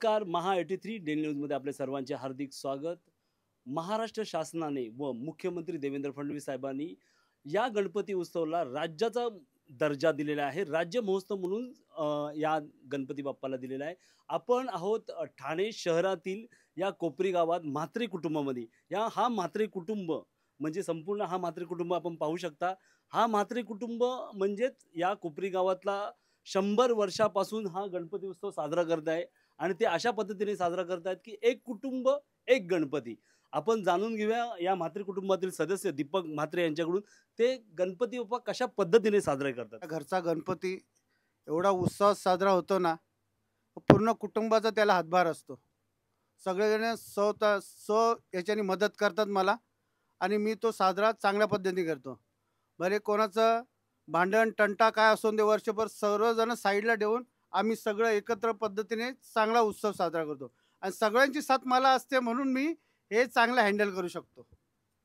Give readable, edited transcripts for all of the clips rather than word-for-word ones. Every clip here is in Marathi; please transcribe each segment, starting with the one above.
नमस्कार, महा 83 डेली न्यूजमध्ये आपले सर्वांचे हार्दिक स्वागत। महाराष्ट्र शासनाने व मुख्यमंत्री देवेंद्र फडणवीस साहेबांनी या गणपती उत्सवाला राज्याचा दर्जा दिलेला आहे। राज्य महोत्सव म्हणून या गणपती बाप्पाला दिलेला आहे। आपण आहोत ठाणे शहरातील या कोपरी गावात म्हात्रे कुटुंबामध्ये। हा म्हात्रे कुटुंब म्हणजे संपूर्ण हा म्हात्रे कुटुंब आपण पाहू शकता। हा म्हात्रे कुटुंब म्हणजेच या कोपरी गावातला 100 वर्षापासून हा गणपती उत्सव साजरा करत आहे आणि ते अशा पद्धतीने साजरा करतात की एक कुटुंब एक गणपती। आपण जाणून घेऊया या म्हात्रे कुटुंबातील सदस्य दीपक म्हात्रे यांच्याकडून ते गणपती बाप्पा कशा पद्धतीने साजरे करतात। घरचा गणपती एवढा उत्साहात साजरा होतो ना, पूर्ण कुटुंबाचा त्याला हातभार असतो। सगळेजण याच्याने मदत करतात मला आणि मी तो साजरा चांगल्या पद्धतीने करतो। भले कोणाचं भांडण तंटा काय असो दे, वर्षभर सर्वजण साईडला ठेवून आम्ही सगळं एकत्र पद्धतीने चांगला उत्सव साजरा करतो आणि सगळ्यांची साथ मला असते म्हणून मी हे चांगलं हँडल करू शकतो।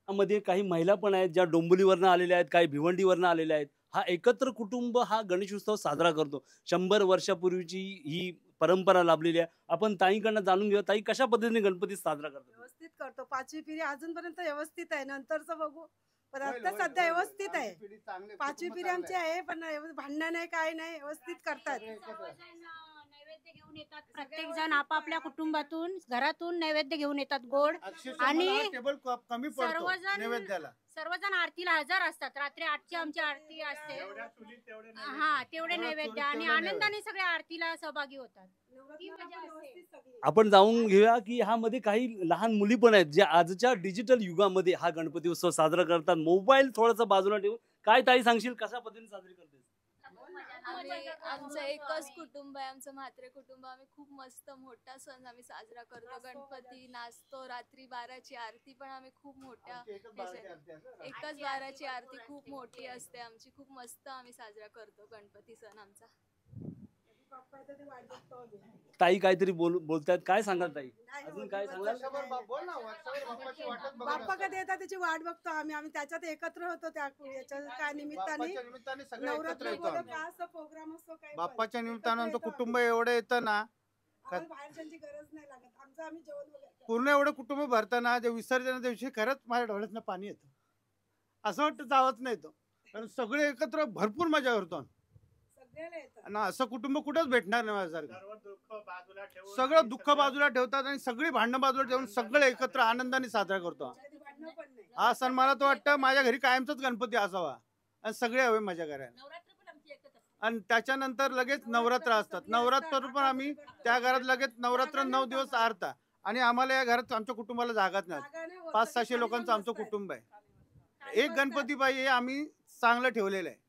मध्ये काही महिला पण आहेत ज्या डोंबिवलीवरनं आलेल्या आहेत, काही भिवंडीवरनं आलेल्या आहेत। हा एकत्र कुटुंब हा गणेश उत्सव साजरा करतो। 100 वर्षापूर्वीची ही परंपरा लाभलेली आहे। आपण ताईंकडनं जाणून घेऊया, ताई कशा पद्धतीने गणपती साजरा करतात। व्यवस्थित करतो, 5वी पिढी अजूनपर्यंत व्यवस्थित आहे, नंतरचं बघू, पण आता सध्या व्यवस्थित आहे। 5वी पिढी आमची आहे, पण भांडण नाही, काय नाही, व्यवस्थित करतात। नैवेद्य घेऊन येतात, प्रत्येक जण आपापल्या कुटुंबातून घरातून नैवेद्य घेऊन येतात गोड, आणि सर्वजण आरतीला हजर असतात। रात्री 8ची आमची आरती असते, हा तेवढे नैवेद्य आणि आनंदाने सगळे आरतीला सहभागी होतात। आपण जाऊन घेऊया की ह्यामध्ये काही लहान मुली पण आहेत जे आजच्या डिजिटल युगामध्ये हा गणपती उत्सव साजरा करतात। मोबाईल थोडासा बाजूला ठेवून काय ताई सांगशील कशा पद्धतीने साजरी करतेस। आमचं एकच कुटुंब आहे, आमचं म्हात्रे कुटुंब। आम्ही खूप मस्त मोठा सण आम्ही साजरा करतो, गणपती नाचतो। रात्री 12ची आरती पण आम्ही खूप मोठ्या एकच 12ची आरती खूप मोठी असते आमची। खूप मस्त आम्ही साजरा करतो गणपती सण आमचा। ताई काहीतरी बोलतात, काय सांगाल ताई? अजून काय सांगाल? बाप्पा कधी येतात त्याची वाट बघतो आम्ही त्याच्यात एकत्र होतो। त्या निमित्ताने नवरात्र प्रोग्राम असतो, बाप्पाच्या निमित्तानं आमचं कुटुंब एवढं येतं ना, बाहेरच्यांची गरज नाही लागत। आमचं आम्ही जेवण वगैरे पूर्ण एवढं कुटुंब भरतं ना, जे विसर्जन दिवशी खरंच माझ्या डोळ्यातनं पाणी येतं। असं वाटतं जावंच नाही तो, कारण सगळे एकत्र भरपूर मजा करतो ना। असं कुटुंब कुठंच भेटणार नाही माझ्यासारखं। सगळं दुःख बाजूला ठेवतात आणि सगळी भांडणं बाजूला ठेवून सगळे एकत्र आनंदाने साजरा करतो। हा सण मला तो वाटतं माझ्या घरी कायमचाच गणपती असावा आणि सगळे हवे मजा करायला। आणि त्याच्यानंतर लगेच नवरात्र असतात। नवरात्र पण आम्ही त्या घरात लगेच नवरात्र 9 दिवस आरता, आणि आम्हाला या घरात आमच्या कुटुंबाला जागाच नाही। 500-600 लोकांचं आमचं कुटुंब आहे। एक गणपती बाई हे आम्ही चांगलं ठेवलेलं आहे।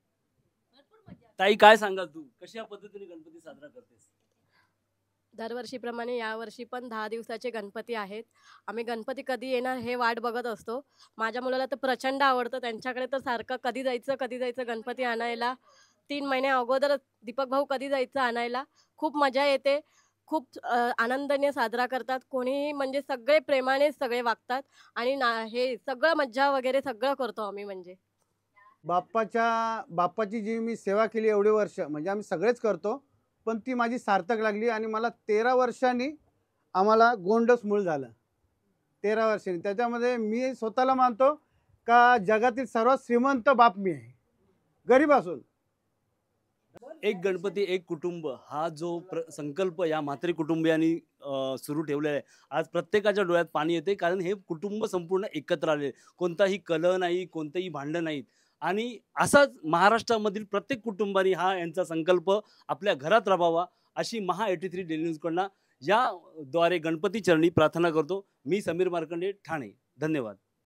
ताई काय सांगाल तू कशा पद्धतीने गणपती साजरा करतेस? दरवर्षीप्रमाणे यावर्षी पण 10 दिवसाचे गणपती आहेत। आम्ही गणपती कधी येणार हे वाट बघत असतो। माझ्या मुलाला तर प्रचंड आवडतं, त्यांच्याकडे तर सारखं कधी जायचं गणपती आणायला। 3 महिने अगोदर दीपक भाऊ कधी जायचं आणायला। खूप मजा येते, खूप आनंदाने साजरा करतात। कोणीही म्हणजे सगळे प्रेमाने सगळे वागतात आणि हे सगळं मज्जा वगैरे सगळं करतो आम्ही। म्हणजे बाप्पाची जी मी सेवा केली एवढे वर्ष, म्हणजे आम्ही सगळेच करतो, पण ती माझी सार्थक लागली। आणि मला 13 वर्षांनी आम्हाला गोंडस मूळ झालं, 13 वर्षांनी। त्याच्यामध्ये मी स्वतःला मानतो का जगातील सर्वात श्रीमंत बाप मी आहे, गरीब असून। एक गणपती एक कुटुंब हा जो संकल्प या म्हात्रे कुटुंबियांनी सुरू ठेवलेला आहे, आज प्रत्येकाच्या डोळ्यात पाणी येते, कारण हे कुटुंब संपूर्ण एकत्र आले, कोणताही कलह नाही, कोणतेही भांडण नाहीत। आणि असाच महाराष्ट्रामधील प्रत्येक कुटुंबाने हा यांचा संकल्प आपल्या घरात राबवावा अशी महा 83 डेली न्यूजकडनं याद्वारे गणपती चरणी प्रार्थना करतो। मी समीर मार्कंडे, ठाणे। धन्यवाद।